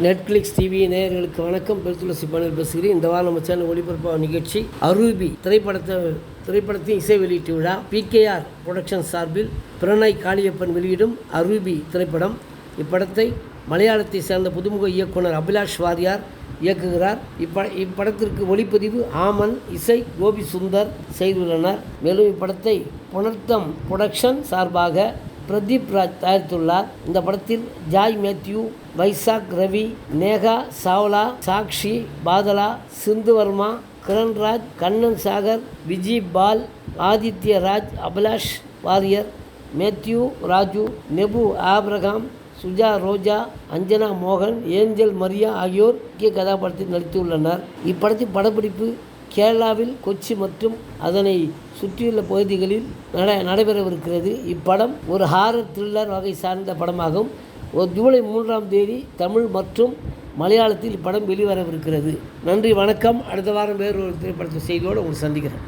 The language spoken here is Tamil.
நெட்ஃப்ளிக்ஸ் டிவி நேயர்களுக்கு வணக்கம். பெருத்துளசி பாடல் பேசுகிறேன். இந்த வாரம் நம்ம சேனல் ஒளிபரப்பான நிகழ்ச்சி அரூபி திரைப்படத்தின் இசை வெளியீட்டு விழா. PKR புரொடக்ஷன் சார்பில் பிரணாய் காளியப்பன் வெளியிடும் அரூபி திரைப்படம். இப்படத்தை மலையாளத்தை சேர்ந்த புதுமுக இயக்குனர் அபிலாஷ் வாரியார் இயக்குகிறார். இப்படத்திற்கு ஒளிப்பதிவு ஆமன், இசை கோபி சுந்தர் செய்துள்ளனர். மேலும் இப்படத்தை புனர்த்தம் புரொடக்ஷன் சார்பாக பிரதீப் ராஜ் தயாரித்துள்ளார். இந்த படத்தில் ஜாய் மேத்யூ, வைசாக் ரவி, நேகா சாவ்லா, சாக்ஷி பாதலா, சிந்து வர்மா, கிரண்ராஜ், கண்ணன் சாகர், விஜய் பால், ஆதித்ய ராஜ், அபிலாஷ் வாரியர், மேத்யூ ராஜு, நெபு ஆப்ரகாம், சுஜா ரோஜா, அஞ்சனா மோகன், ஏஞ்சல் மரியா ஆகியோர் முக்கிய கதாபாத்திரத்தில் நடித்துள்ளனர். இப்படத்தின் படப்பிடிப்பு கேரளாவில் கொச்சி மற்றும் அதனை சுற்றியுள்ள பகுதிகளில் நடைபெறவிருக்கிறது. இப்படம் ஒரு ஹாரர் த்ரில்லர் வகை சார்ந்த படமாகும். ஜூலை 3 தமிழ் மற்றும் மலையாளத்தில் இப்படம் வெளிவரவிருக்கிறது. நன்றி, வணக்கம். அடுத்த வாரம் வேறு ஒரு திரைப்படத்தை செய்தியோடு உங்களை சந்திக்கிறேன்.